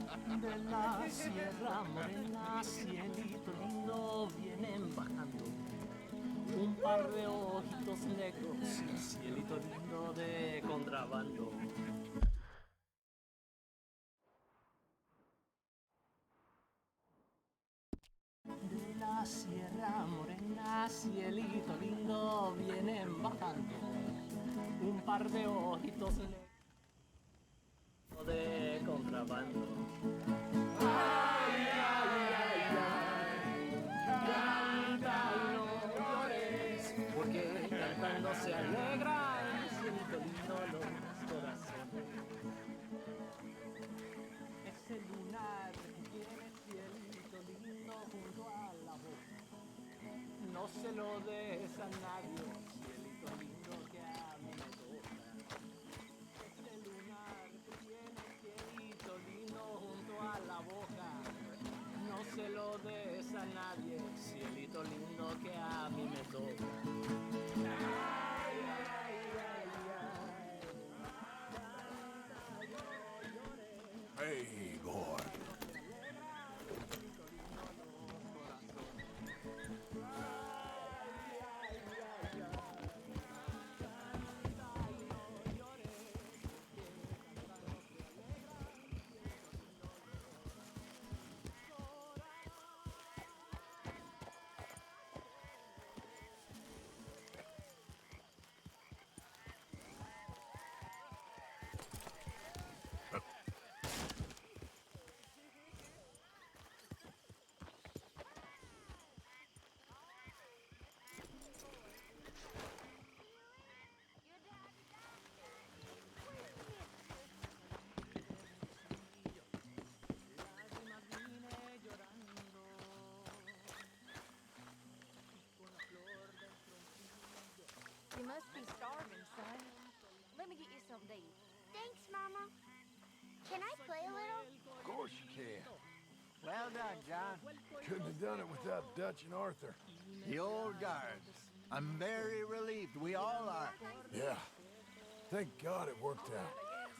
De la sierra morena, cielito lindo, vienen bajando un par de ojitos negros, cielito lindo de contrabando. De la sierra morena, cielito lindo, vienen bajando un par de ojitos negros de contrabando. Ay, ay, ay, ay, canta y no llores, porque cantando se alegran, cielito lindo los corazones. Ese lunar que tiene cielito lindo junto a la boca, no se lo des a nadie, cielito lindo que a mí me toca. Ese lunar que tiene cielito lindo junto a la boca, no se lo des a nadie, cielito lindo que a mí me toca. Ay, ay, ay, ay. Hey, boy. You must be starving, son. Let me get you something to eat. Thanks, Mama. Can I play a little? Of course you can. Well done, John. Couldn't have done it without Dutch and Arthur. The old guards. I'm very relieved. We all are. Yeah. Thank God it worked out.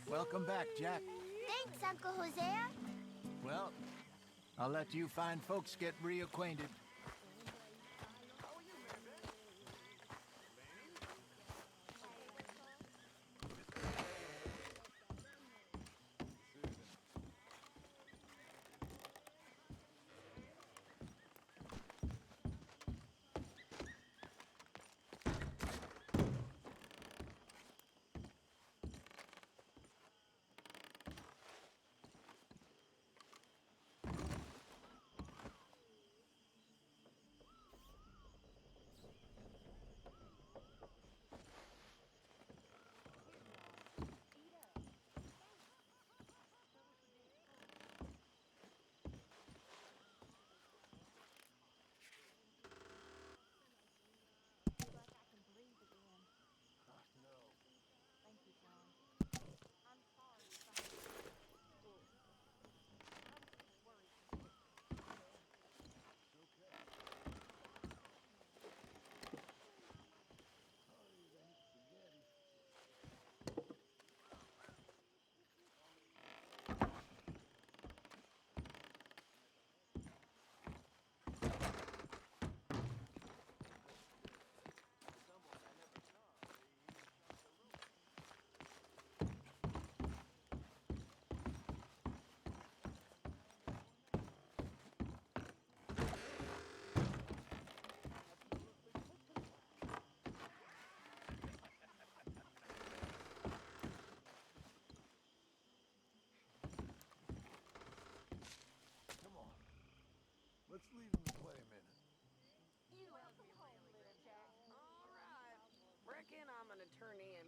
Welcome back, Jack. Thanks, Uncle Hosea. Well, I'll let you fine folks get reacquainted. Let's leave him to play a minute. Welcome home, little Jack. All right. Reckon I'm gonna turn in.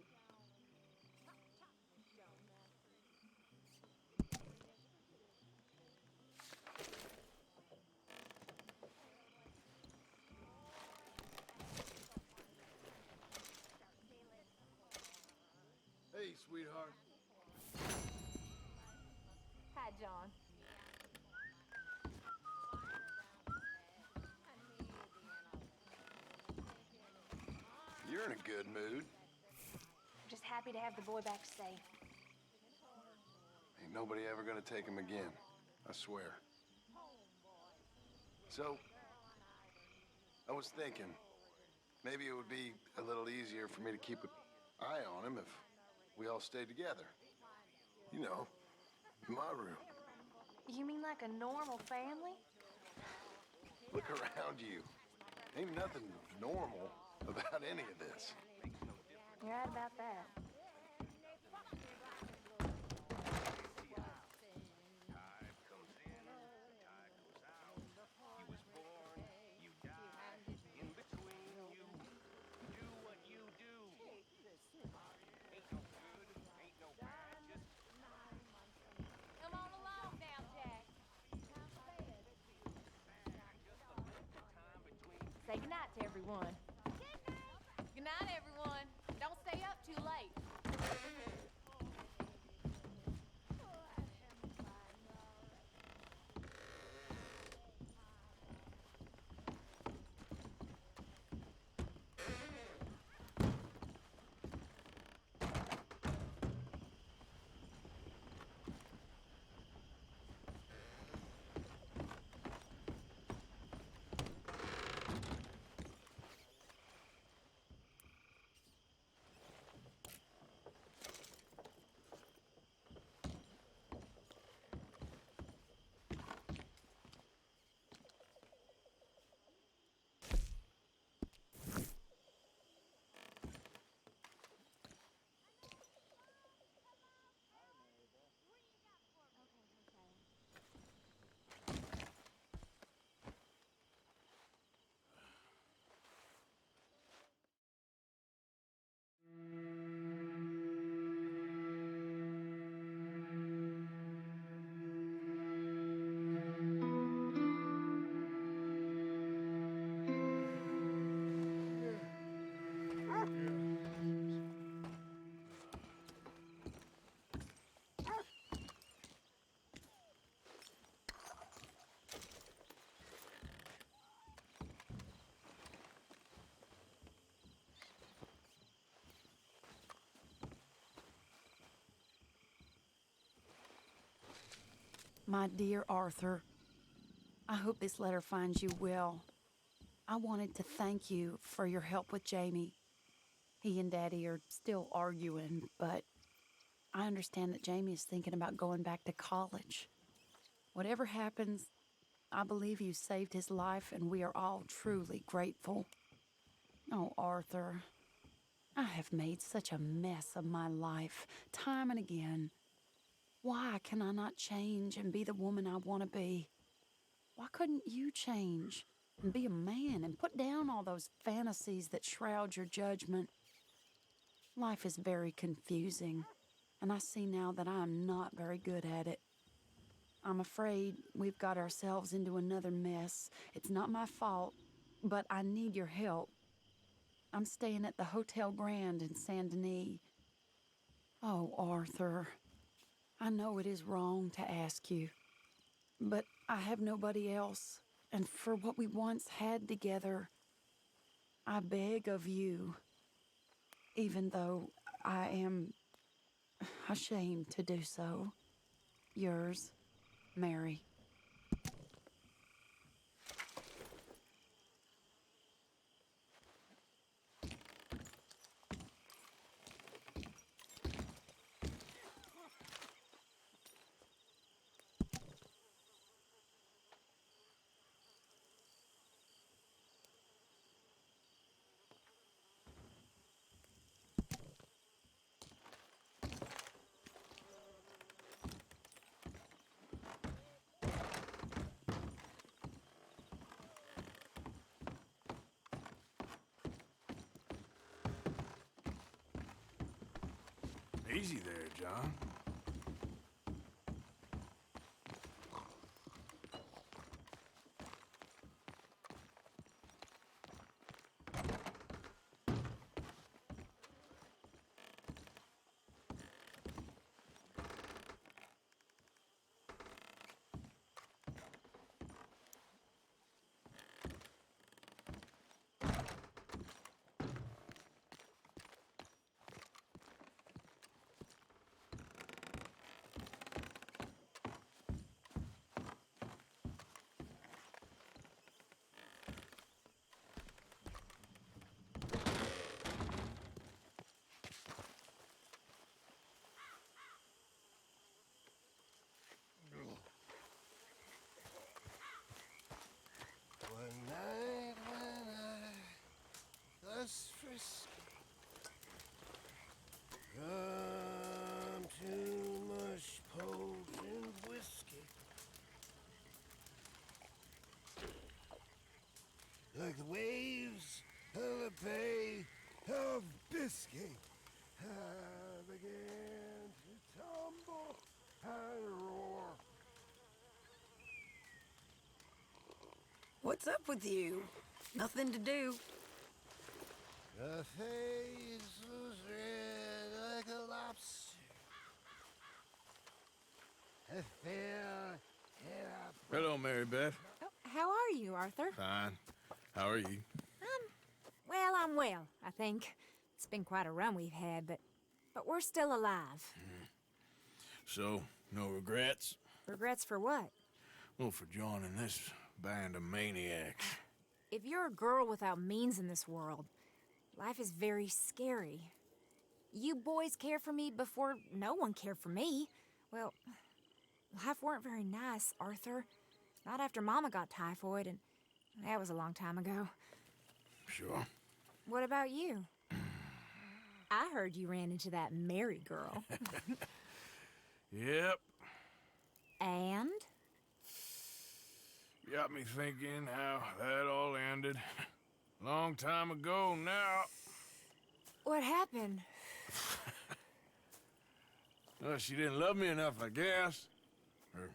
Hey, sweetheart. Hi, John. You're in a good mood. I'm just happy to have the boy back safe. Ain't nobody ever gonna take him again. I swear. So, I was thinking, maybe it would be a little easier for me to keep an eye on him if we all stayed together. You know, in my room. You mean like a normal family? Look around you. Ain't nothing normal about any of this. You're right about that. Come on along now, Jack. Say goodnight to everyone. Good night, everyone. Don't stay up too late. My dear Arthur, I hope this letter finds you well. I wanted to thank you for your help with Jamie. He and Daddy are still arguing, but I understand that Jamie is thinking about going back to college. Whatever happens, I believe you saved his life, and we are all truly grateful. Oh, Arthur, I have made such a mess of my life, time and again. Why can I not change and be the woman I want to be? Why couldn't you change and be a man and put down all those fantasies that shroud your judgment? Life is very confusing, and I see now that I am not very good at it. I'm afraid we've got ourselves into another mess. It's not my fault, but I need your help. I'm staying at the Hotel Grand in Saint Denis. Oh, Arthur, I know it is wrong to ask you, but I have nobody else, and for what we once had together, I beg of you, even though I am ashamed to do so. Yours, Mary. Easy there, John. What's up with you? Nothing to do. Her face was red like a lobster. I fell Hello, Mary Beth. Oh, how are you, Arthur? Fine. How are you? Well, I'm well, I think. It's been quite a run we've had, but we're still alive. So, no regrets? Regrets for what? Well, for joining this band of maniacs. If you're a girl without means in this world, life is very scary. You boys cared for me before no one cared for me. Well, life weren't very nice, Arthur. Not after Mama got typhoid, and that was a long time ago. Sure. What about you? I heard you ran into that Mary girl. Yep. And? Got me thinking how that all ended. Long time ago now. What happened? Well, she didn't love me enough, I guess. Or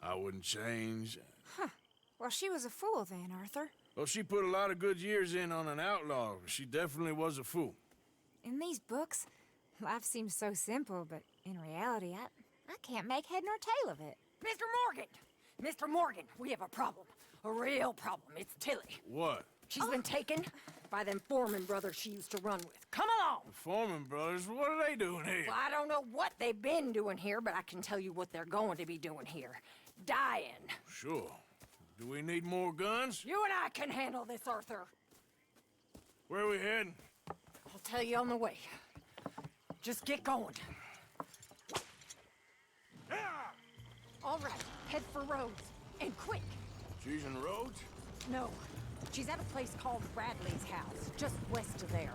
I wouldn't change. Huh. Well, she was a fool then, Arthur. Well, she put a lot of good years in on an outlaw. She definitely was a fool. In these books, life seems so simple, but in reality, I can't make head nor tail of it. Mr. Morgan! Mr. Morgan, we have a problem. A real problem. It's Tilly. What? She's been taken by them Foreman brothers she used to run with. Come along! The Foreman brothers, what are they doing here? Well, I don't know what they've been doing here, but I can tell you what they're going to be doing here. Dying. Sure. Do we need more guns? You and I can handle this, Arthur. Where are we heading? I'll tell you on the way. Just get going. All right, head for Rhodes. And quick. She's in Rhodes? No, she's at a place called Bradley's house, just west of there.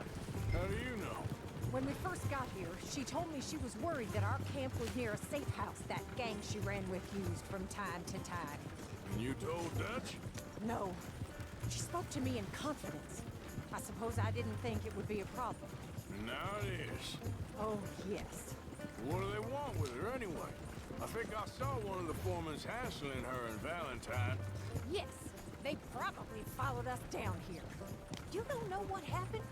How do you know? When we first got here, she told me she was worried that our camp was near a safe house that gang she ran with used from time to time. And you told Dutch? No, she spoke to me in confidence. I suppose I didn't think it would be a problem. Now it is. Oh, yes. What do they want with her anyway? I think I saw one of the foremans hassling her and Valentine. Yes, they probably followed us down here. You don't know what happened?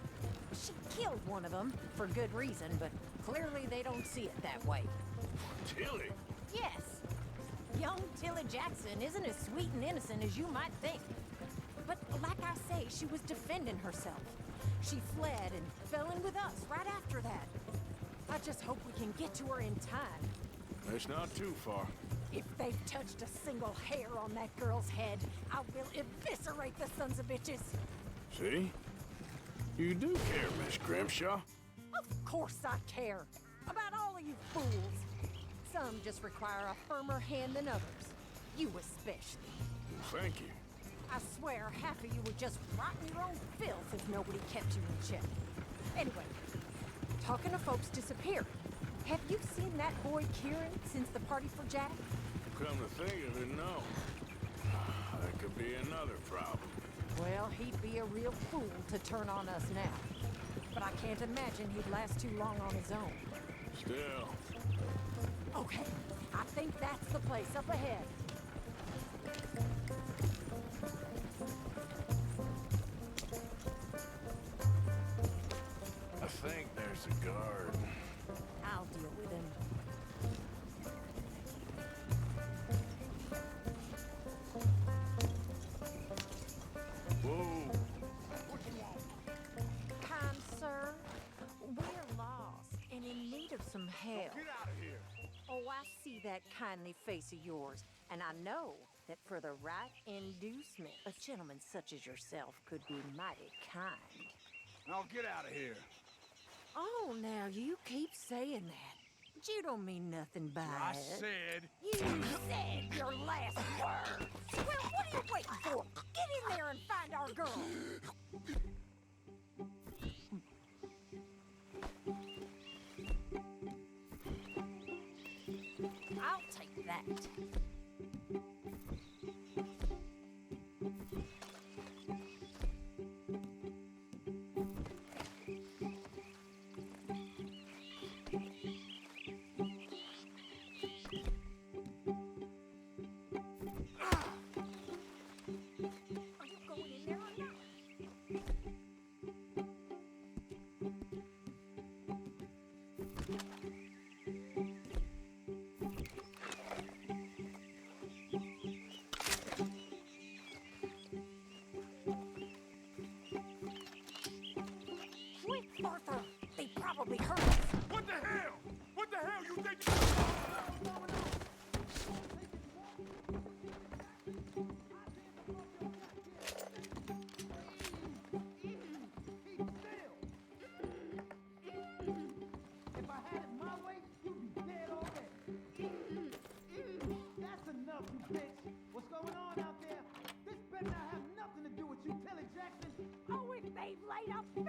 She killed one of them, for good reason, but clearly they don't see it that way. Tilly? Yes. Young Tilly Jackson isn't as sweet and innocent as you might think. But like I say, she was defending herself. She fled and fell in with us right after that. I just hope we can get to her in time. It's not too far. If they've touched a single hair on that girl's head, I will eviscerate the sons of bitches. See? You do care, Miss Grimshaw. Of course I care. About all of you fools. Some just require a firmer hand than others. You especially. Thank you. I swear half of you would just rot in your own filth if nobody kept you in check. Anyway, talking to folks disappearing. Have you seen that boy Kieran since the party for Jack? Come to think of it, no. That could be another problem. Well, he'd be a real fool to turn on us now. But I can't imagine he'd last too long on his own. Still. Okay, I think that's the place up ahead. I think there's a guard. I'll deal with him. Whoa. Kind sir, we're lost and in need of some help. Get out of here. Oh, I see that kindly face of yours, and I know that for the right inducement, a gentleman such as yourself could be mighty kind. Now get out of here. Oh, now you keep saying that. But you don't mean nothing by I it. said. You said your last words. Well, what are you waiting for? Get in there and find our girl. I'll take that.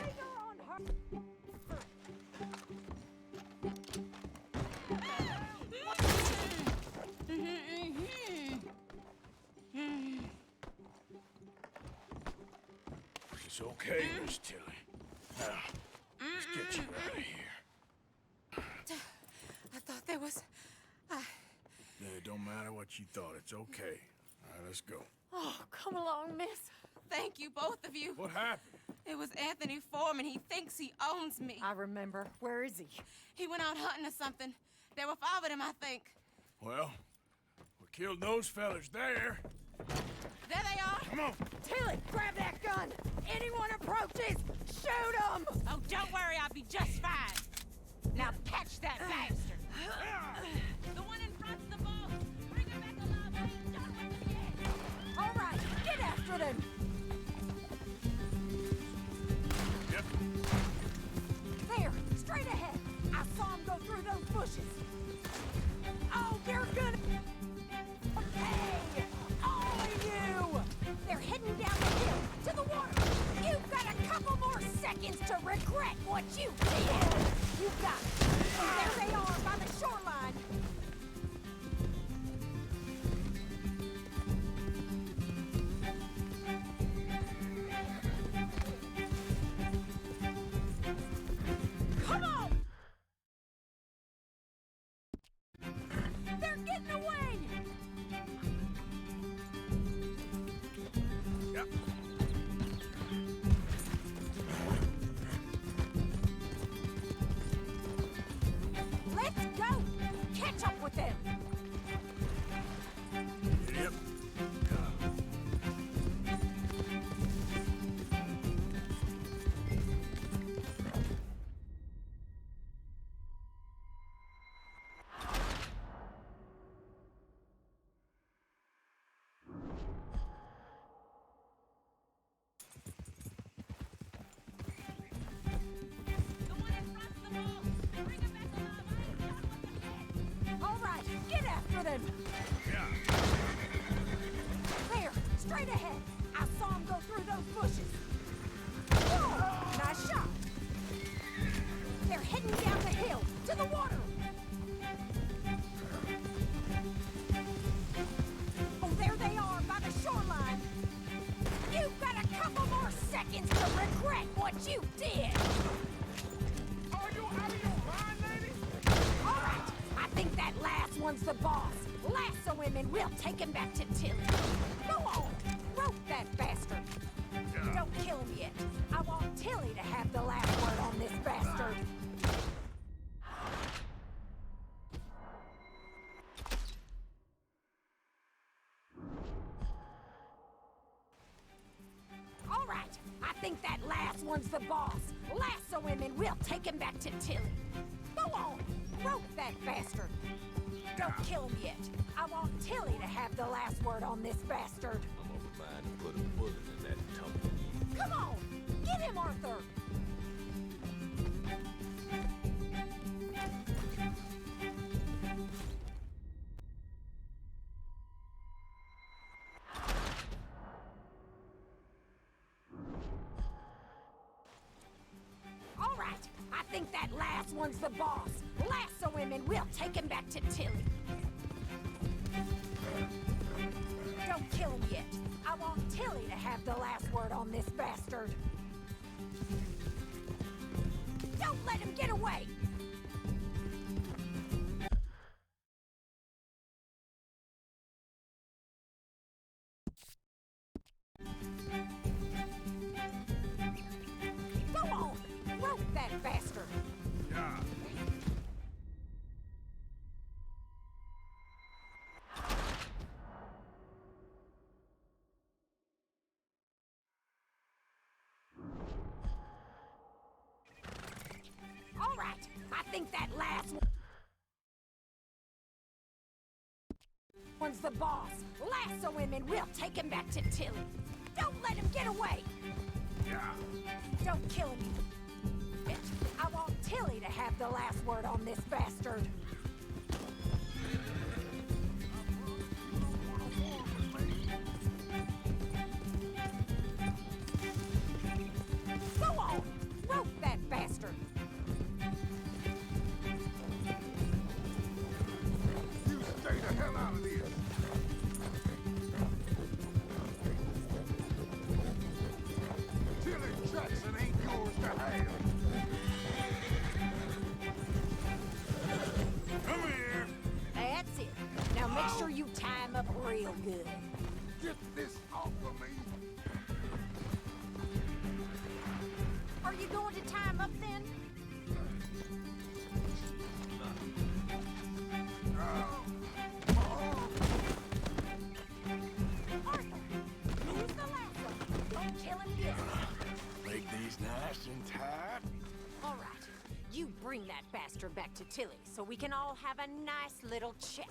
finger on her! It's okay, Miss Tilly. Now, let's get you out of here. I thought there was... Yeah, it don't matter what you thought. It's okay. All right, let's go. Oh, come along, miss. Thank you, both of you. What happened? It was Anthony Foreman. He thinks he owns me. I remember. Where is he? He went out hunting or something. There were 5 of them, I think. Well, we killed those fellas there. There they are. Come on. Tilly, grab that gun. Anyone approaches, shoot them. Oh, don't worry. I'll be just fine. Now catch that bastard. The one in front's the boss. Bring him back alive. I ain't done with him yet. All right, get after them. Yep. There, straight ahead. I saw him go through those bushes. Oh, they're good. Hey, all of you! They're heading down the hill to the water. You've got a couple more seconds to regret what you did. You've got it. There they are by the shoreline. Come on! They're getting away! Yep. Let's go! Catch up with them! Yep. All right, get after them! Yeah. There, straight ahead. I saw him go through those bushes. Whoa, nice shot. They're heading down the hill to the water. Oh, there they are by the shoreline. You've got a couple more seconds to regret what you did. Are you out of your mind, lady? All right, I think that last one's the boss. Lasso him and we'll take him back to Tilly. Go on, rope that bastard. Don't kill him yet. I want Tilly to have the last word on this bastard. All right, I think that last one's the boss. Lasso him and we'll take him back to Tilly. Go on, rope that bastard. Don't kill him yet. I want Tilly to have the last word on this bastard. I'm of a mind to put a bullet in that tongue. Come on, get him, Arthur. All right, I think that last one's the boss. Lasso him and we'll take him back to Tilly. Don't kill him yet. I want Tilly to have the last word on this bastard. Don't let him get away! Go on! Rope that bastard! Yeah. All right, I think that last one's the boss. Lasso him and we'll take him back to Tilly. Don't let him get away! Yeah. Don't kill him. I want Tilly to have the last word on this bastard. Go on! sure you tie him up real good. Get this off of me! Are you going to tie him up then? Arthur, use the lasso. Don't kill him yet. Make these nice and tight. All right, you bring that bastard back to Tilly so we can all have a nice little chat.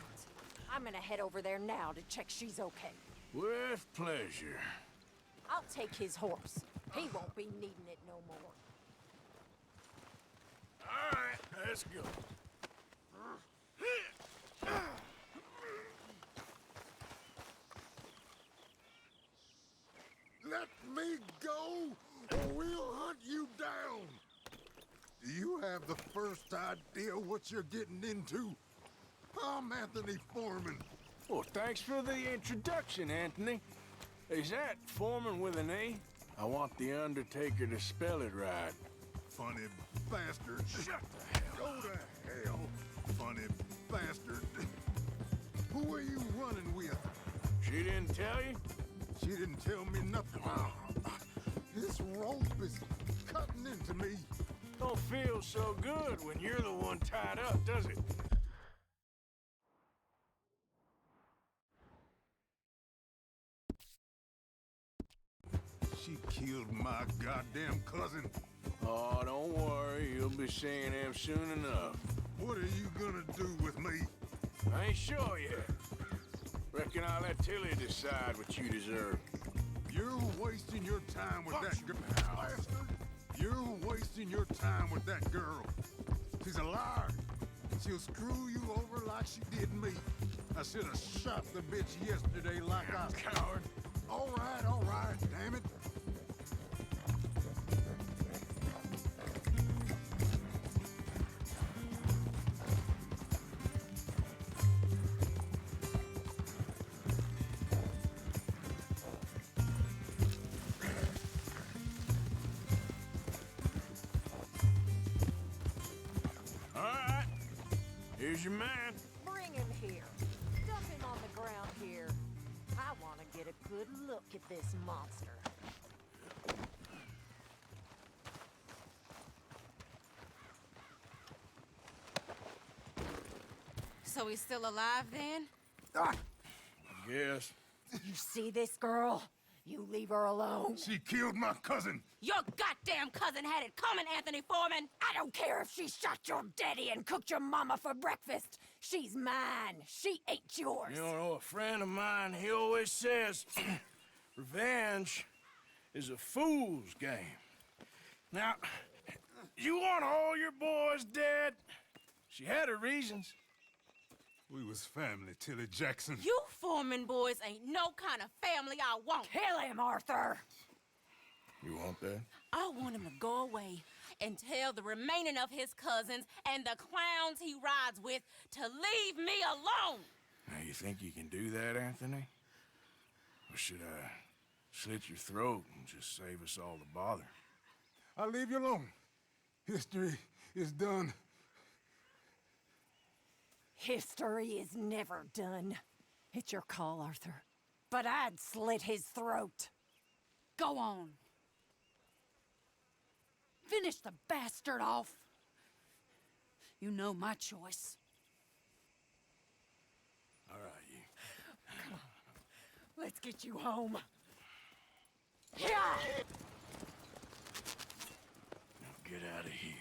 I'm gonna head over there now to check she's okay. With pleasure. I'll take his horse. He won't be needing it no more. All right, let's go. Let me go, or we'll hunt you down. Do you have the first idea what you're getting into? I'm Anthony Foreman. Well, thanks for the introduction, Anthony. Is that Foreman with an A? I want the Undertaker to spell it right. Funny bastard. Shut the hell Go to hell, funny bastard. Who are you running with? She didn't tell you? She didn't tell me nothing. This rope is cutting into me. Don't feel so good when you're the one tied up, does it? She killed my goddamn cousin. Oh, don't worry. You'll be seeing him soon enough. What are you gonna do with me? I ain't sure yet. Reckon I'll let Tilly decide what you deserve. You're wasting your time with that girl. Bastard! You're wasting your time with that girl. She's a liar. She'll screw you over like she did me. I should have shot the bitch yesterday like I... Coward. All right, damn it. All right. Here's your man. Bring him here. Dump him on the ground here. I want to get a good look at this monster. So he's still alive then? I guess. You see this girl? You leave her alone. She killed my cousin. Your goddamn cousin had it coming, Anthony Foreman! I don't care if she shot your daddy and cooked your mama for breakfast. She's mine. She ate yours. You know, a friend of mine, he always says, revenge is a fool's game. Now, you want all your boys dead? She had her reasons. We was family, Tilly Jackson. You Foreman boys ain't no kind of family I want. Kill him, Arthur. You want that? I want him to go away and tell the remaining of his cousins and the clowns he rides with to leave me alone. Now, you think you can do that, Anthony? Or should I slit your throat and just save us all the bother? I'll leave you alone. History is done. History is never done. It's your call, Arthur. But I'd slit his throat. Go on. Finish the bastard off. You know my choice. All right, you. Come on. Let's get you home. Yeah! Now get out of here.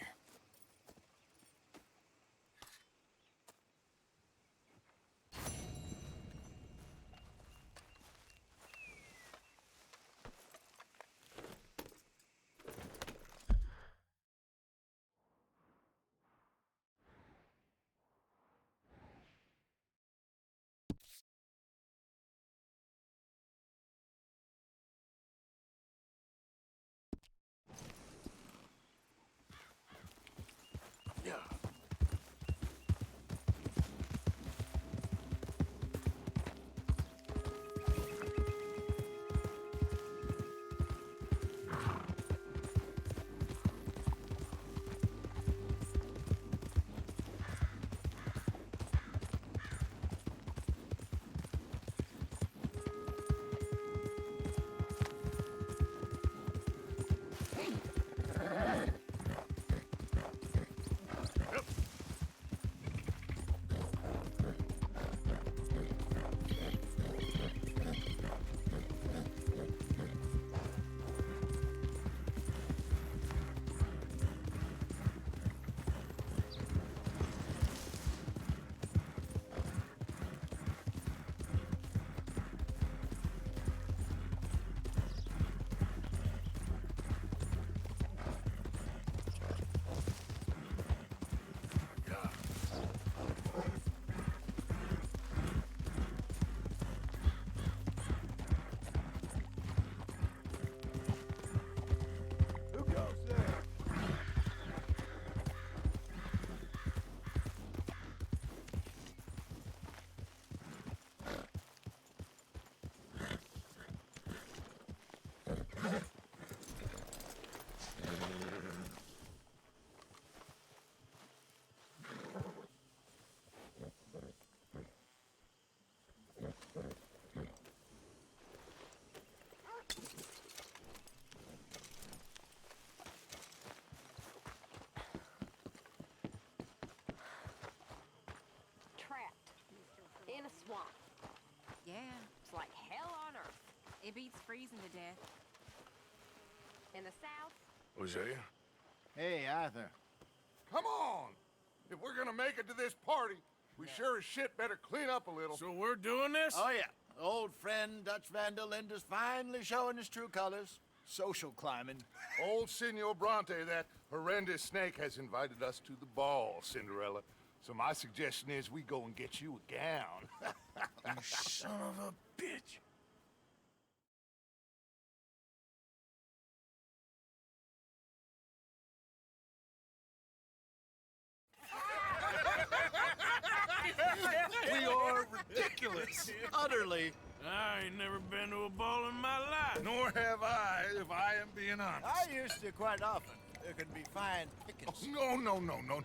in a swamp. Yeah, It's like hell on earth. it beats freezing to death. In the south, Hosea? Hey, Arthur. Come on! If we're gonna make it to this party, we sure as shit better clean up a little. So we're doing this? Oh, yeah. Old friend Dutch Van der Linde's finally showing his true colors. Social climbing. Old Senor Bronte, that horrendous snake, has invited us to the ball, Cinderella. So my suggestion is we go and get you a gown. You son of a bitch. We are ridiculous. Utterly. I ain't never been to a ball in my life. Nor have I, if I am being honest. I used to quite often. There can be fine pickings.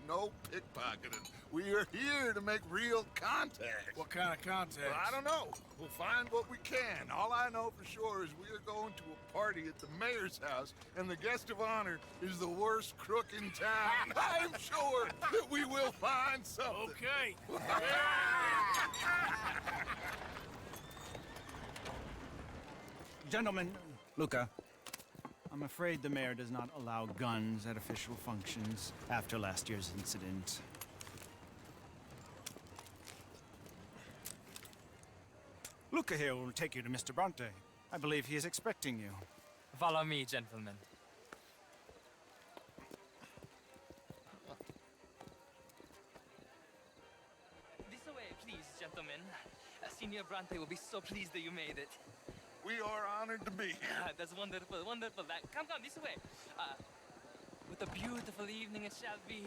No pickpocketing. We are here to make real contact. What kind of contact? Well, I don't know. We'll find what we can. All I know for sure is we are going to a party at the mayor's house, and the guest of honor is the worst crook in town. I'm sure that we will find something. Okay. Gentlemen, Luca, I'm afraid the mayor does not allow guns at official functions after last year's incident. Luca here will take you to Mr. Bronte. I believe he is expecting you. Follow me, gentlemen. This way, please, gentlemen. Senior Bronte will be so pleased that you made it. We are honored to be here. That's wonderful, wonderful. Come, this way. What a beautiful evening it shall be.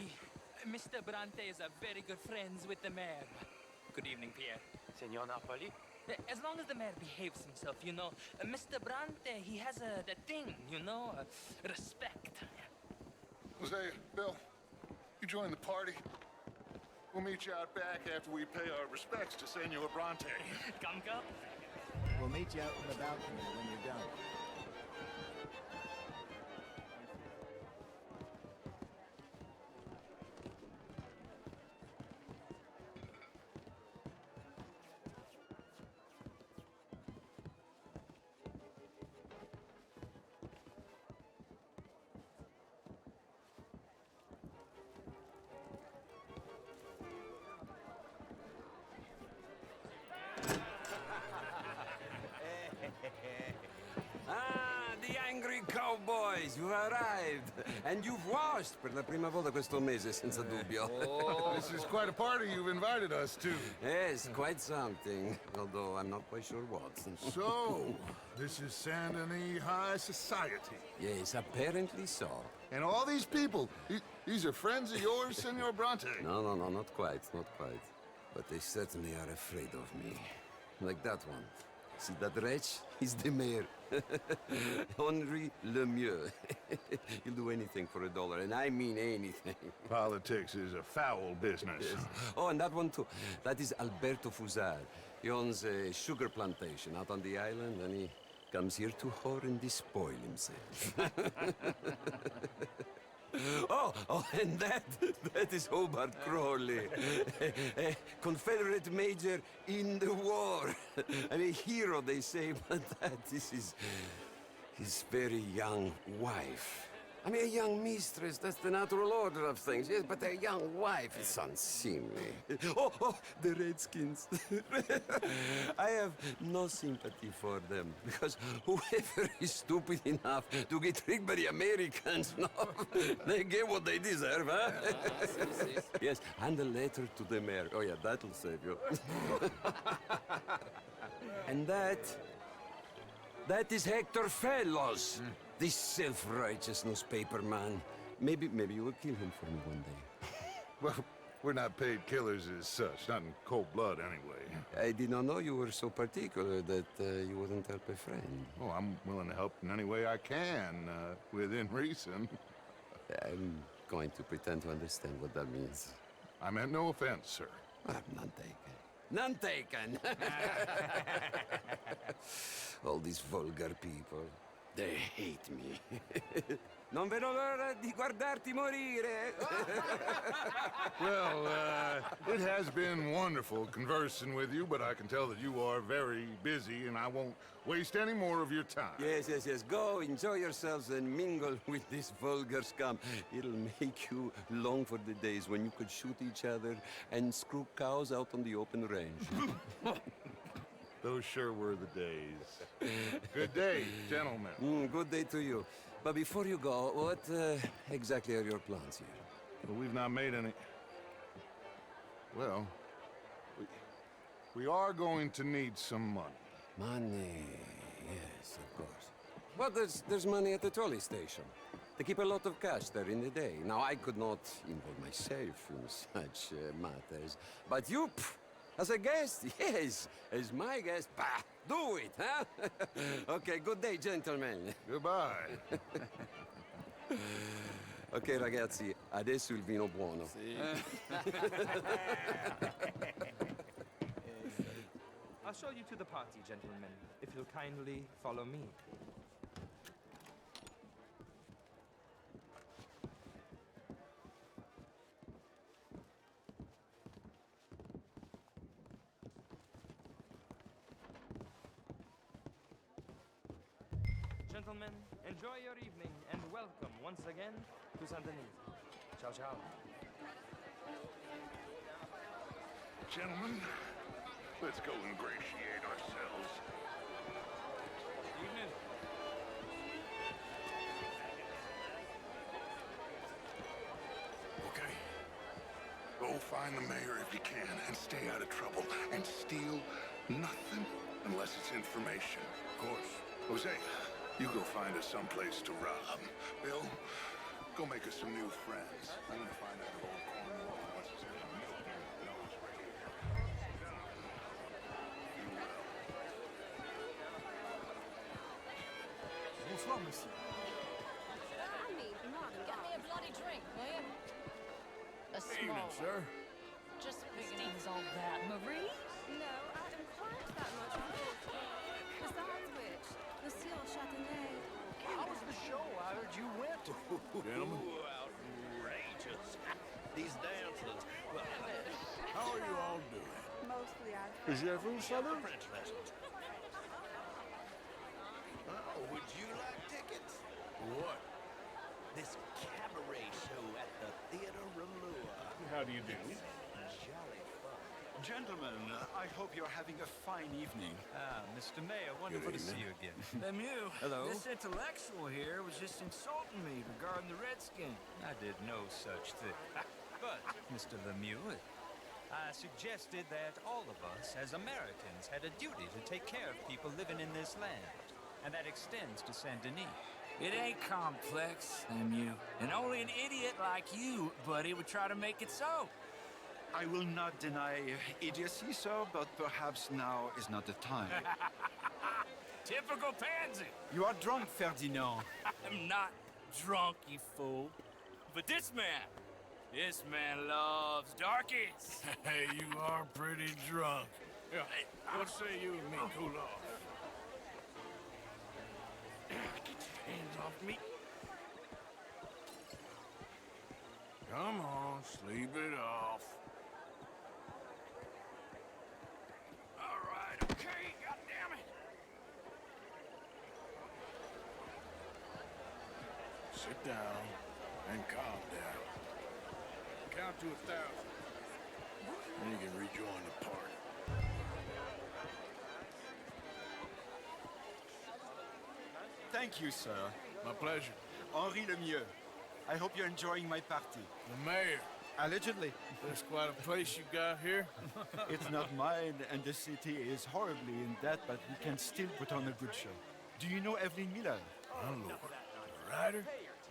Mr. Bronte is a very good friends with the mayor. Good evening, Pierre. Senor Napoli? As long as the mayor behaves himself, you know. Mr. Bronte, he has the thing, you know, respect. Hosea, Bill, you join the party. We'll meet you out back after we pay our respects to Senor Bronte. Come. We'll meet you out on the balcony when you're done. The angry cowboys, you arrived. And you've washed per la prima volta questo mese, senza dubbio. Oh, this is quite a party you've invited us to. Yes, quite something. Although I'm not quite sure what. So, this is Saint Denis High Society. Yes, apparently so. And all these people, these are friends of yours, Senor Bronte? No, not quite. But they certainly are afraid of me. Like that one. See that wretch? He's the mayor. Henri Lemieux. He'll do anything for $1, and I mean anything. Politics is a foul business. Yes. Oh, and that one too. That is Alberto Fusar. He owns a sugar plantation out on the island, and he comes here to whore and despoil himself. Oh, and that is Hobart Crawley, a Confederate major in the war. And a hero, they say, but that is his very young wife. I mean, a young mistress, that's the natural order of things, yes, but a young wife is unseemly. Oh, the Redskins. I have no sympathy for them, because whoever is stupid enough to get tricked by the Americans, no, they get what they deserve, huh? Yes, and a letter to the mayor. Oh, yeah, that'll save you. And that is Hector Fellows. This self-righteous newspaper man. Maybe you will kill him for me one day. Well, we're not paid killers as such, not in cold blood anyway. I did not know you were so particular that you wouldn't help a friend. Oh, I'm willing to help in any way I can, within reason. I'm going to pretend to understand what that means. I meant no offense, sir. None taken. None taken! All these vulgar people. They hate me. Non vedo l'ora di guardarti morire. Well, it has been wonderful conversing with you, but I can tell that you are very busy, and I won't waste any more of your time. Yes, yes, yes. Go, enjoy yourselves, and mingle with this vulgar scum. It'll make you long for the days when you could shoot each other and screw cows out on the open range. Those sure were the days. Good day, gentlemen. Good day to you. But before you go, what exactly are your plans here? Well, we've not made any... Well, we are going to need some money. Money, yes, of course. Well, there's money at the trolley station. They keep a lot of cash there in the day. Now, I could not involve myself in such matters. But you, as a guest, yes, as my guest, bah, do it, huh? Okay, good day, gentlemen. Goodbye. Ok, ragazzi, adesso il vino buono. I'll show you to the party, gentlemen, if you'll kindly follow me. Gentlemen, enjoy your evening and welcome once again to Saint-Denis. Ciao, ciao. Gentlemen, let's go ingratiate ourselves. Evening. Okay. Go find the mayor if you can and stay out of trouble. And steal nothing unless it's information. Of course. Jose, you go find us someplace to rob. Bill, go make us some new friends. I'm gonna find out old Cornwall and what's his name, Milton, knows right here. Bonsoir, monsieur. Get me a bloody drink, will you? A small Evening, sir. Just things all that, Marie? No, I don't quite that much of a besides which, Monsieur Châtenay. How was the show I heard you went to? Gentlemen. Outrageous. These dancers. Well, How are you all doing? Mostly I Avez-vous salut? French lessons. Oh, would you like tickets? What? This cabaret show at the Theater Relua. How do you do? Jolly fun. Gentlemen, I hope you're having a fine evening. Ah, Mr. Mayor, wonderful to see you again. Lemieux, Hello? this intellectual here was just insulting me regarding the Redskin. I did no such thing. But, Mr. Lemieux, I suggested that all of us, as Americans, had a duty to take care of people living in this land. And that extends to Saint-Denis. It ain't complex, Lemieux. And only an idiot like you, buddy, would try to make it so. I will not deny idiocy, sir, but perhaps now is not the time. Typical pansy. You are drunk, Ferdinand. I'm not drunk, you fool. But this man loves darkies. Hey, you are pretty drunk. Yeah, what say you and me cool off? Get your hands off me. Come on, sleep it off. All right, okay, goddammit. Sit down and calm down. Count to 1,000. Then you can rejoin the party. Thank you, sir. My pleasure. Henri Lemieux. I hope you're enjoying my party. The mayor. Allegedly. There's quite a place you got here. It's not mine, and the city is horribly in debt, but we can still put on a good show. Do you know Evelyn Miller? My lord. The writer?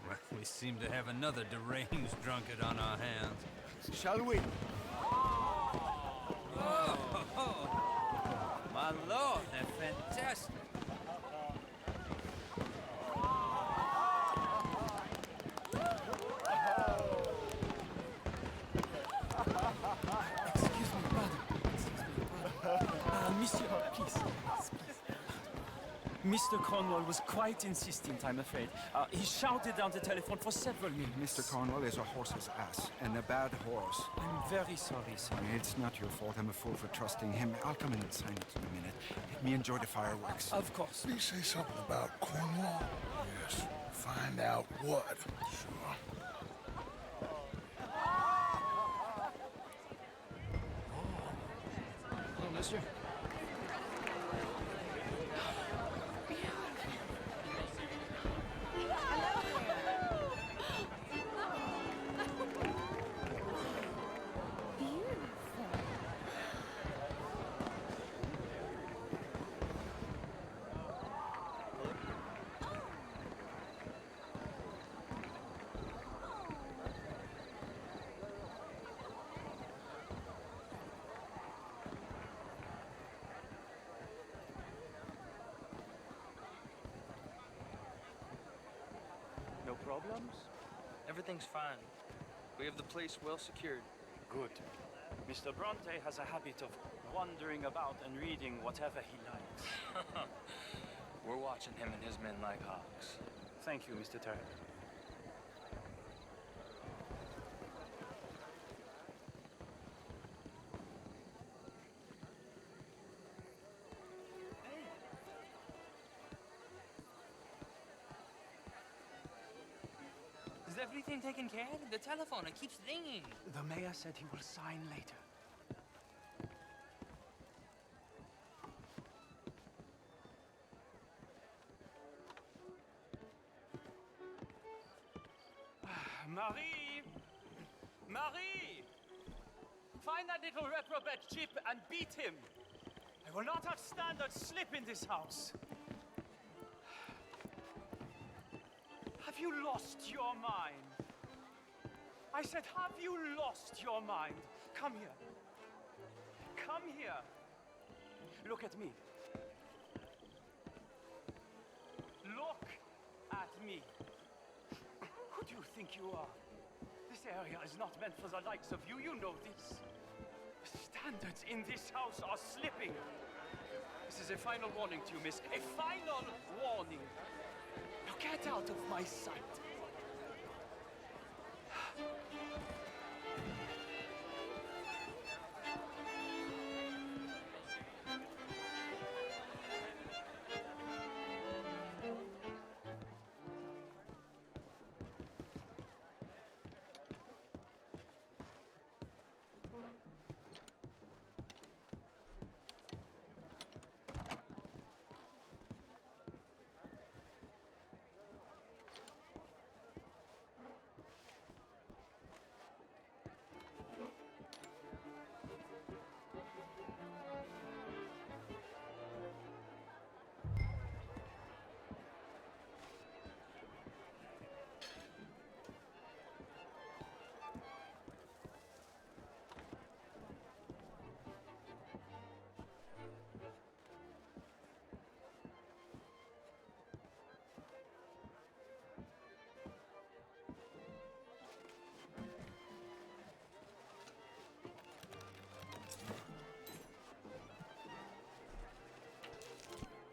Well, we seem to have another deranged drunkard on our hands. Shall we? Oh, my lord, they're fantastic. Excuse me, brother. Monsieur, please. Mr. Cornwall was quite insistent, I'm afraid. He shouted down the telephone for several minutes. Mr. Cornwall is a horse's ass, and a bad horse. I'm very sorry, sir. It's not your fault. I'm a fool for trusting him. I'll come in and sign it in a minute. Let me enjoy the fireworks. Of course. Did he say something about Cornwall? Yes. Find out what. Sure. Hello, mister. No problems? Everything's fine. We have the place well secured. Good. Mr. Bronte has a habit of wandering about and reading whatever he likes. We're watching him and his men like hawks. Thank you, Mr. Turner. Is everything taken care of? The telephone, it keeps ringing. The mayor said he will sign later. Marie! Marie! Find that little reprobate Chip and beat him. I will not have standard slip in this house. Have you lost your mind? I said, have you lost your mind? Come here. Come here. Look at me. Look at me. Who do you think you are? This area is not meant for the likes of you. You know this. The standards in this house are slipping. This is a final warning to you, miss. A final warning. Now get out of my sight.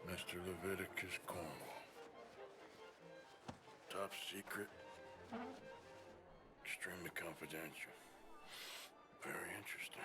Mr. Leviticus Cornwall. Top secret. Extremely confidential. Very interesting.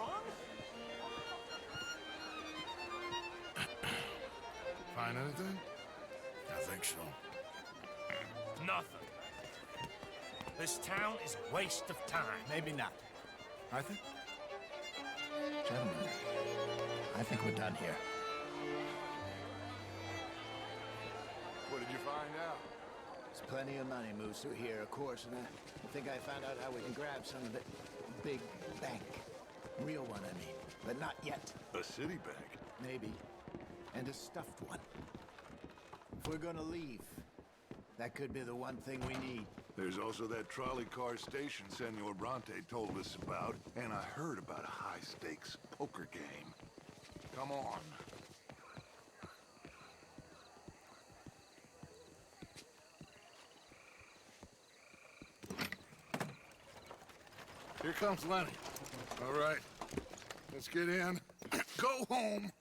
wrong? Find anything? I think so. Nothing. This town is a waste of time. Maybe not. Arthur? Gentlemen, I think we're done here. What did you find out? There's plenty of money moves through here, of course, and I think I found out how we can grab some of the big bank. Real one, I mean, but not yet. A city bank? Maybe. And a stuffed one. If we're gonna leave, that could be the one thing we need. There's also that trolley car station Senor Bronte told us about, and I heard about a high-stakes poker game. Come on. Here comes Lenny. All right, let's get in. Go home.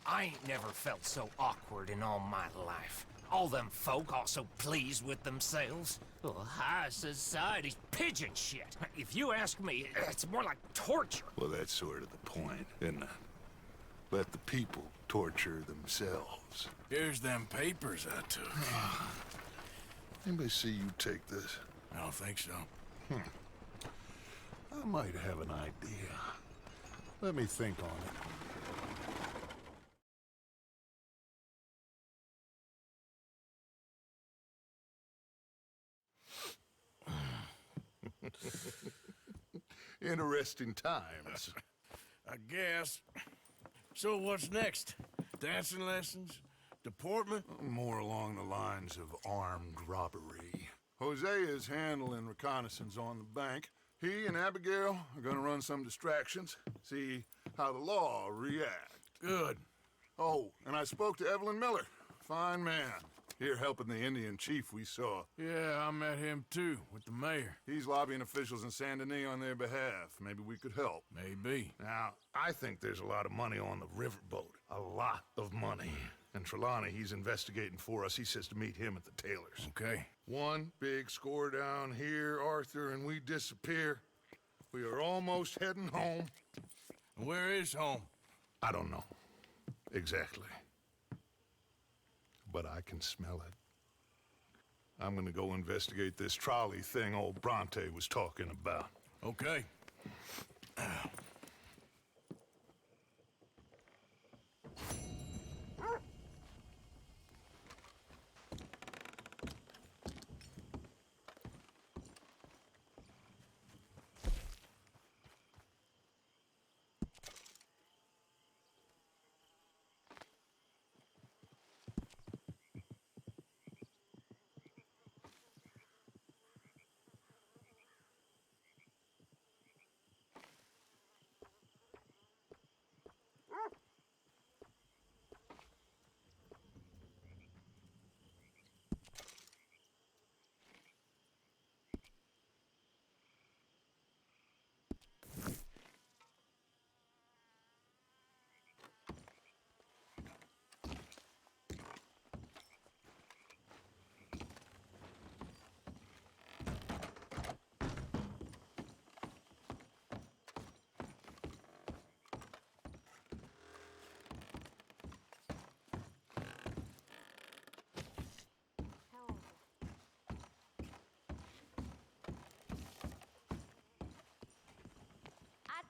I ain't never felt so awkward in all my life. All them folk all so pleased with themselves. Oh, high society's pigeon shit. If you ask me, it's more like torture. Well, that's sort of the point, isn't it? Let the people torture themselves. Here's them papers I took. Anybody see you take this? I don't think so. I might have an idea. Let me think on it. Interesting times. I guess. So what's next? Dancing lessons? Deportment? More along the lines of armed robbery. Jose is handling reconnaissance on the bank. He and Abigail are gonna run some distractions, see how the law reacts. Good. Oh, and I spoke to Evelyn Miller. Fine man. Here helping the Indian chief we saw. Yeah, I met him too, with the mayor. He's lobbying officials in Saint Denis on their behalf. Maybe we could help. Maybe. Now, I think there's a lot of money on the riverboat. A lot of money. And Trelawney, he's investigating for us. He says to meet him at the Taylors. Okay. One big score down here, Arthur, and we disappear. We are almost heading home. Where is home? I don't know. Exactly. But I can smell it. I'm gonna go investigate this trolley thing old Bronte was talking about. Okay.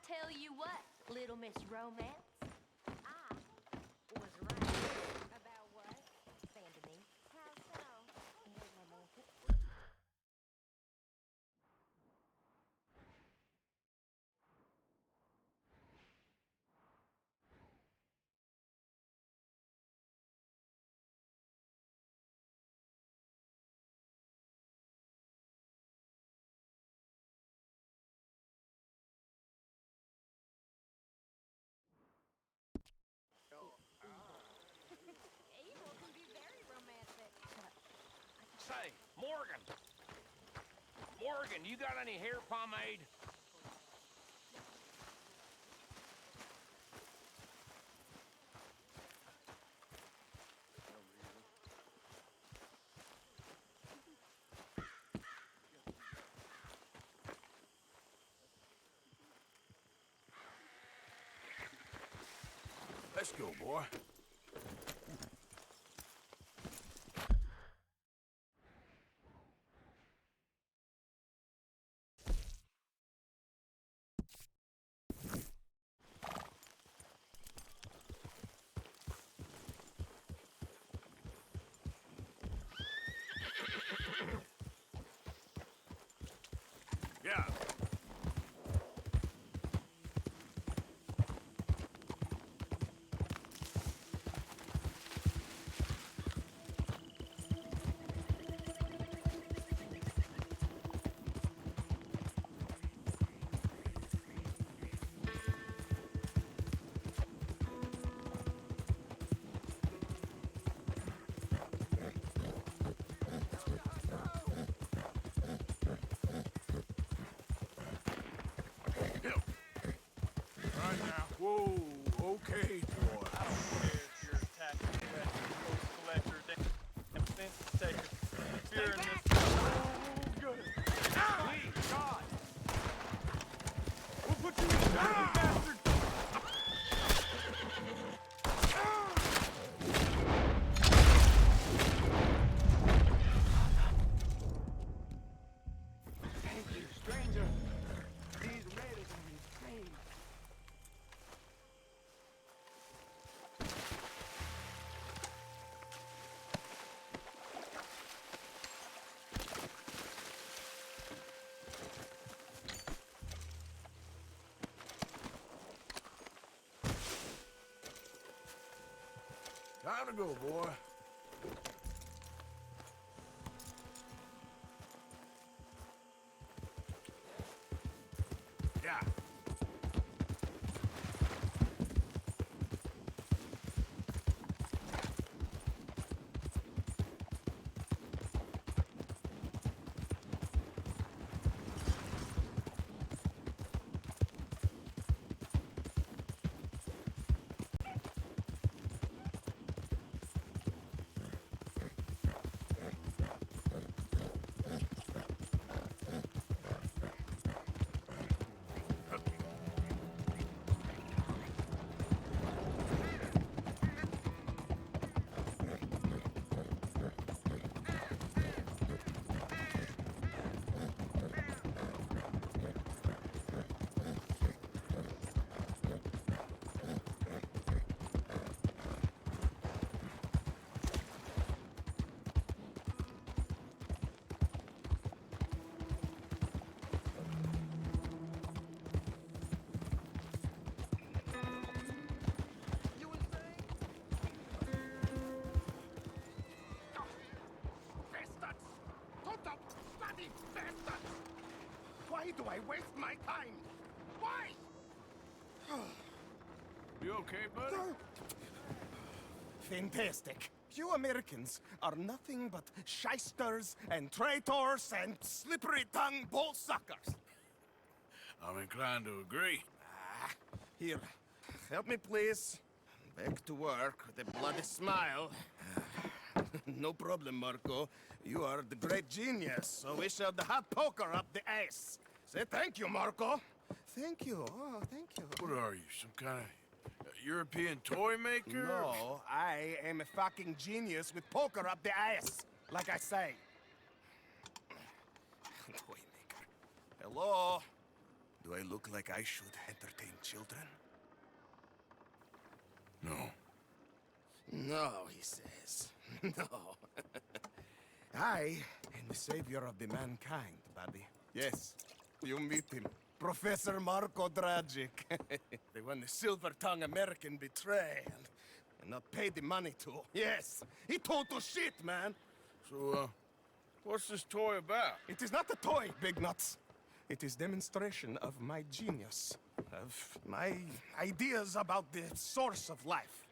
Tell you what, Little Miss Romance, I was right about what? Sandy, how so? Say, Morgan! Morgan, you got any hair pomade? Let's go, boy. Yeah. Right now. Whoa, okay, boy. I don't care if you're a tax collector, damn fence taker. If you're in this... Oh, good. Please, God. We'll put you in the bastard. Thank you, stranger. These raiders are insane. Time to go, boy. Yeah. Why do I waste my time? Why? You okay, buddy? Fantastic. You Americans are nothing but shysters and traitors and slippery-tongued bull suckers. I'm inclined to agree. Here, help me, please. Back to work with a bloody smile. No problem, Marco. You are the great genius, so we shove the hot poker up the ass. Say thank you, Marco. Thank you. Oh, thank you. What are you, some kind of European toy maker? No, I am a fucking genius with poker up the ass, like I say. Toy maker. Hello? Do I look like I should entertain children? No. No, he says. No. I am the savior of the mankind, buddy. Yes, you meet him. Professor Marco Dragic. The one the silver-tongued American betrayed and not paid the money to. Yes, he total shit, man. So, what's this toy about? It is not a toy, Big Nuts. It is demonstration of my genius, of my ideas about the source of life.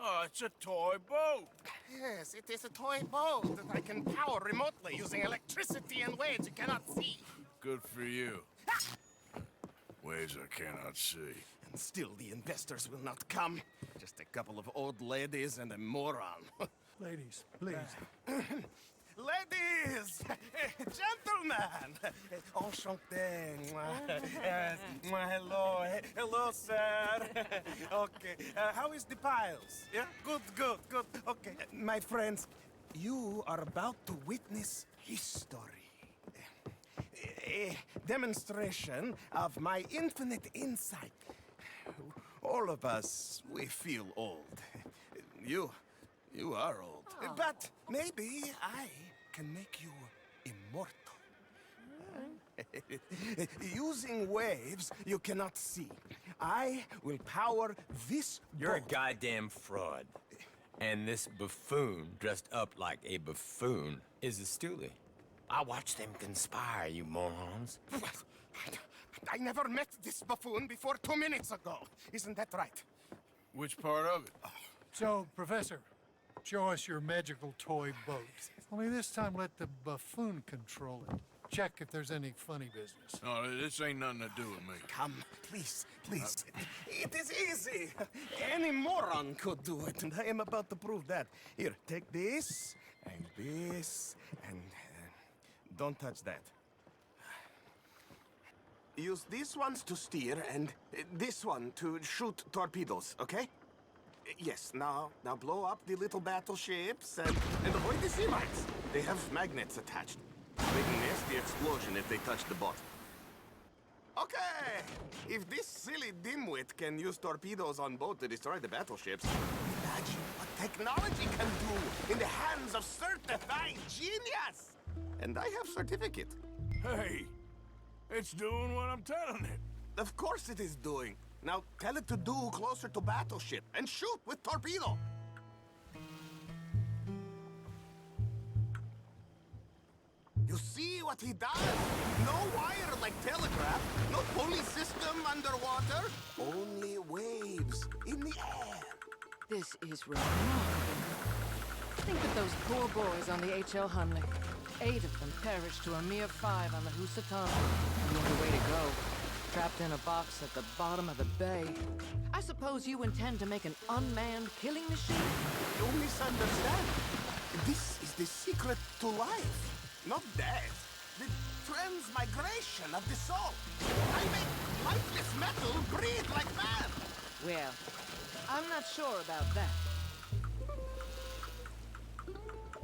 Oh, it's a toy boat. Yes, it is a toy boat that I can power remotely using electricity and waves you cannot see. Good for you. Waves I cannot see. And still the investors will not come. Just a couple of old ladies and a moron. Ladies, please. Ladies, gentlemen, enchanté. Hello, hello, sir. Okay, how is the piles? Yeah, good. Okay, my friends, you are about to witness history. A demonstration of my infinite insight. All of us, we feel old. You are old. But maybe I can make you immortal. Using waves you cannot see, I will power this You're a boat. goddamn fraud. And this buffoon, dressed up like a buffoon, is a stoolie. I watched them conspire, you morons. I never met this buffoon before 2 minutes ago. Isn't that right? Which part of it? So, Professor, show us your magical toy boat. Only this time let the buffoon control it. Check if there's any funny business. No, this ain't nothing to do with me. Come, please. It is easy. Any moron could do it, and I am about to prove that. Here, take this, and don't touch that. Use these ones to steer, and this one to shoot torpedoes, okay? Yes, now blow up the little battleships, and avoid the sea mines. They have magnets attached. Make a nasty explosion if they touch the boat. Okay, if this silly dimwit can use torpedoes on boat to destroy the battleships, imagine what technology can do in the hands of certified genius! And I have certificate. Hey, it's doing what I'm telling it. Of course it is doing. Now tell it to do closer to battleship and shoot with torpedo. You see what he does? No wire like telegraph, no pulley system underwater, only waves in the air. This is remarkable. Think of those poor boys on the H.L. Hunley. 8 of them perished to a mere 5 on the Housatonic. And what a way to go. Trapped in a box at the bottom of the bay. I suppose you intend to make an unmanned killing machine? You misunderstand. This is the secret to life. Not death. The transmigration of the soul. I make lifeless metal breathe like man. Well, I'm not sure about that.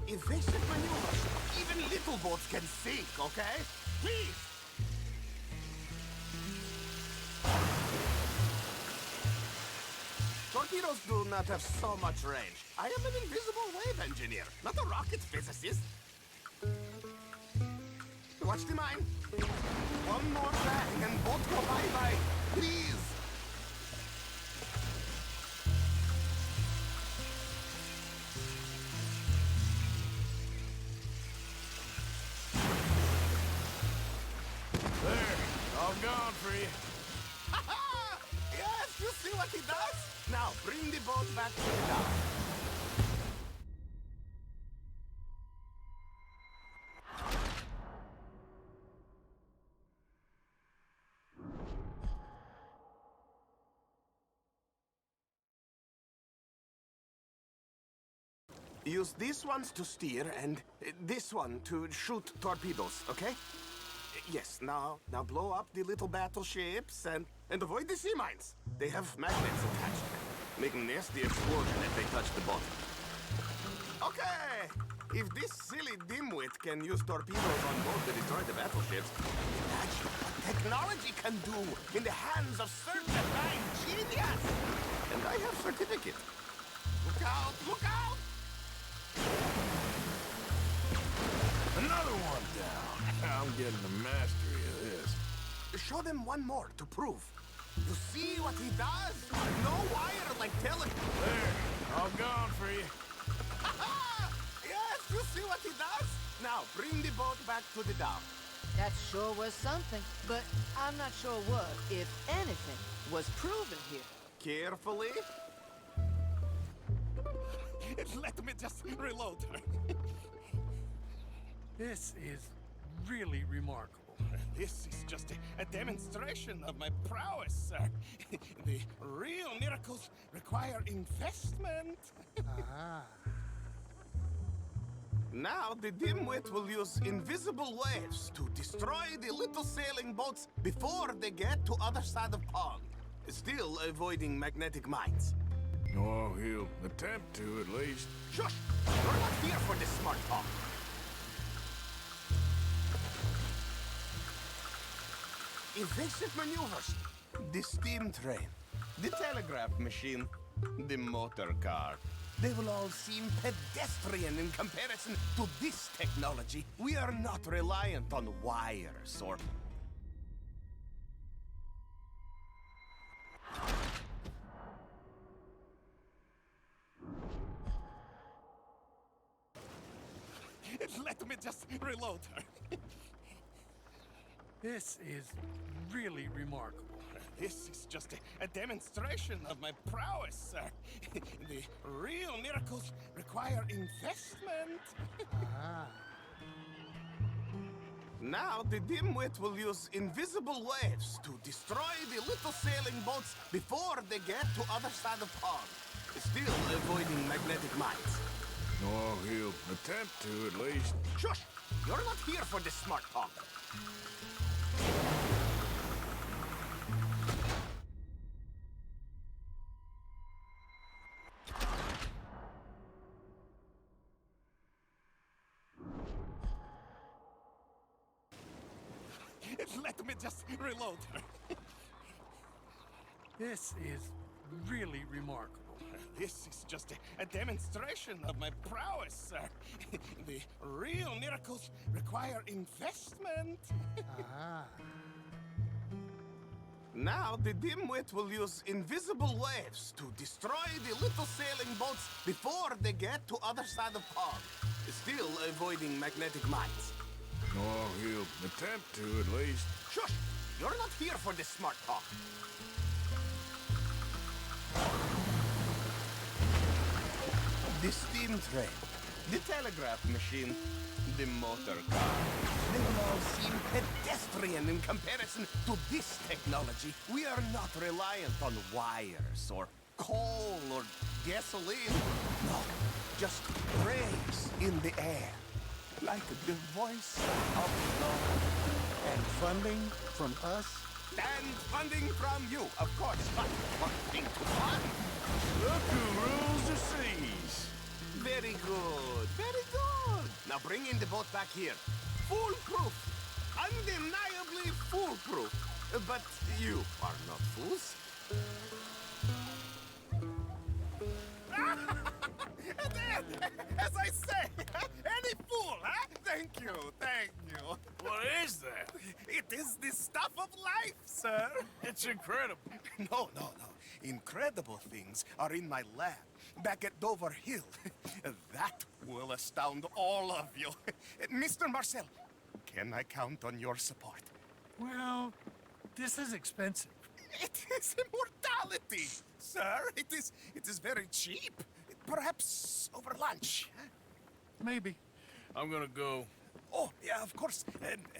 Evasive maneuvers. Even little boats can sink, okay? Please! Torpedoes do not have so much range. I am an invisible wave engineer, not a rocket physicist. Watch the mine. One more bang and boat go bye-bye. Please! There, all gone for you. Ha-ha! Yes, you see what he does? Now, bring the boat back to the dock. Use these ones to steer, and this one to shoot torpedoes, okay? Yes, now blow up the little battleships, and avoid the sea mines. They have magnets attached. Make a nasty explosion if they touch the boat. Okay, if this silly dimwit can use torpedoes on boat to destroy the battleships, imagine what technology can do in the hands of certified genius! And I have certificate. Look out, look out! Another one down. I'm getting the mastery of this. Show them one more to prove. You see what he does? No wire like telegraph. There, all gone for you. Ha-ha! Yes, you see what he does? Now, bring the boat back to the dock. That sure was something, but I'm not sure what, if anything, was proven here. Carefully. Let me just reload. This is really remarkable. This is just a demonstration of my prowess, sir. The real miracles require investment. Ah. Now the dimwit will use invisible waves to destroy the little sailing boats before they get to other side of pond, still avoiding magnetic mines. Oh, he'll attempt to, at least. Shush! You're not here for this smart talk. Evasive maneuvers. The steam train. The telegraph machine. The motor car. They will all seem pedestrian in comparison to this technology. We are not reliant on wires or... Let me just reload her. This is really remarkable. This is just a demonstration of my prowess, sir. The real miracles require investment. Now the dimwit will use invisible waves to destroy the little sailing boats before they get to other side of pond, still avoiding magnetic mines. Oh, he'll attempt to, at least. Shush! You're not here for this smart talk. Let me just reload her. This is really remarkable. This is just a demonstration of my prowess, sir. The real miracles require investment. Now the dimwit will use invisible waves to destroy the little sailing boats before they get to other side of pond, still avoiding magnetic mines. Oh, he'll attempt to, at least. Shush! You're not here for this smart talk. The steam train, the telegraph machine, the motor car. They will all seem pedestrian in comparison to this technology. We are not reliant on wires or coal or gasoline. No, just rays in the air, like the voice of love. And funding from us? And funding from you, of course. But one thing to fund. Look who rules the seas. Very good, very good. Now bring in the boat back here. Foolproof. Undeniably foolproof. But you are not fools. As I say, any fool, huh? Thank you, thank you. What is that? It is the stuff of life, sir. It's incredible. No. Incredible things are in my lab, back at Dover Hill. That will astound all of you. Mr. Marcel, can I count on your support? Well, this is expensive. It is immortality, sir. It is very cheap. Perhaps over lunch. Maybe. I'm gonna go. Oh, yeah, of course.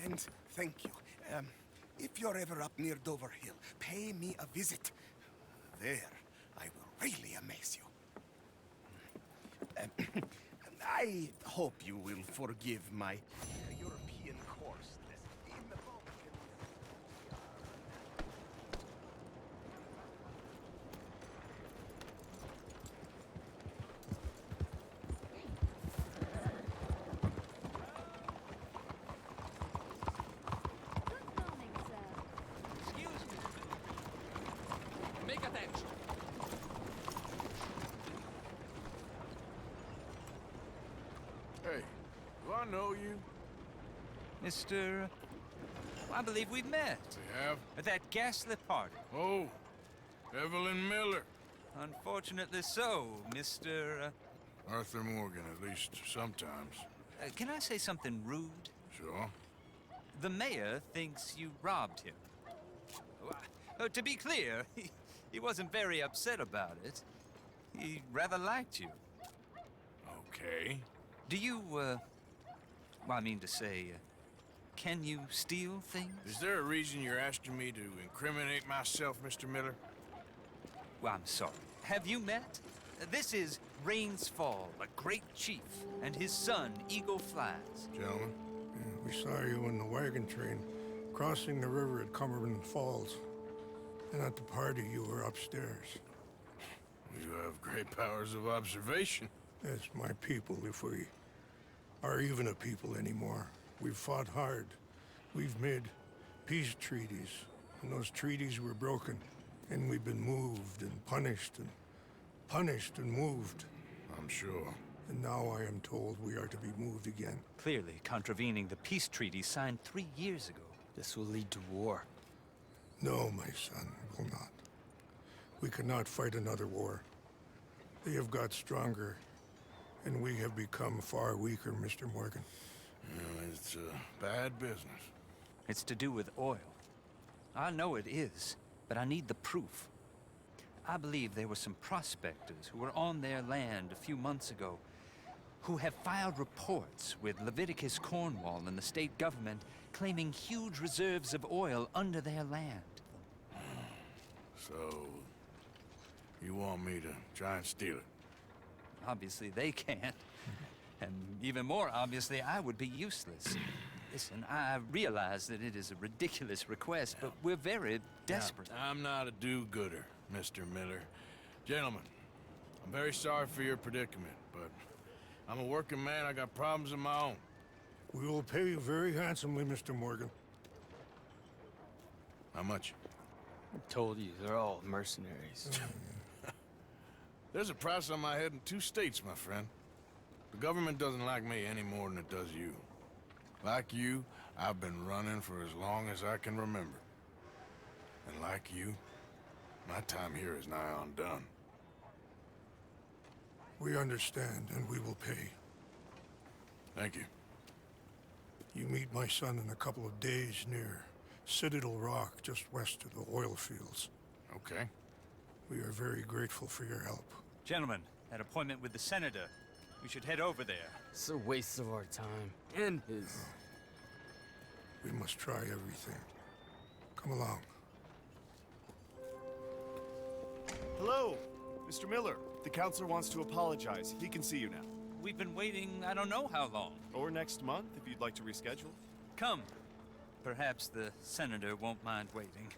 And thank you. If you're ever up near Dover Hill, pay me a visit. There, I will really amaze you. I hope you will forgive my European coarseness in the boat. Make attention. Hey, do I know you? Mr. I believe we've met. We have? At that ghastly party. Oh, Evelyn Miller. Unfortunately so, Mr. Arthur Morgan, at least sometimes. Can I say something rude? Sure. The mayor thinks you robbed him. To be clear, he wasn't very upset about it. He rather liked you. Okay. Do you, well, I mean to say, can you steal things? Is there a reason you're asking me to incriminate myself, Mr. Miller? Well, I'm sorry. Have you met? This is Rain's Fall, a great chief, and his son, Eagle Flies. Gentlemen, we saw you in the wagon train crossing the river at Cumberland Falls. And at the party, you were upstairs. You have great powers of observation. It's my people, if we are even a people anymore. We've fought hard. We've made peace treaties, and those treaties were broken. And we've been moved and punished and moved. I'm sure. And now I am told we are to be moved again. Clearly contravening the peace treaty signed 3 years ago. This will lead to war. No, my son, it will not. We cannot fight another war. They have got stronger, and we have become far weaker, Mr. Morgan. Well, it's bad business. It's to do with oil. I know it is, but I need the proof. I believe there were some prospectors who were on their land a few months ago who have filed reports with Leviticus Cornwall and the state government claiming huge reserves of oil under their land. So, you want me to try and steal it? Obviously they can't. And even more obviously, I would be useless. Listen, I realize that it is a ridiculous request, but we're very desperate. Now, I'm not a do-gooder, Mr. Miller. Gentlemen, I'm very sorry for your predicament, but I'm a working man. I got problems of my own. We will pay you very handsomely, Mr. Morgan. How much? I told you, they're all mercenaries. There's a price on my head in 2 states, my friend. The government doesn't like me any more than it does you. Like you, I've been running for as long as I can remember. And like you, my time here is nigh undone. We understand, and we will pay. Thank you. You meet my son in a couple of days near Citadel Rock, just west of the oil fields. Okay. We are very grateful for your help. Gentlemen, that appointment with the senator. We should head over there. It's a waste of our time. And his. We must try everything. Come along. Hello, Mr. Miller. The counselor wants to apologize. He can see you now. We've been waiting I don't know how long. Or next month, if you'd like to reschedule. Come. Perhaps the senator won't mind waiting.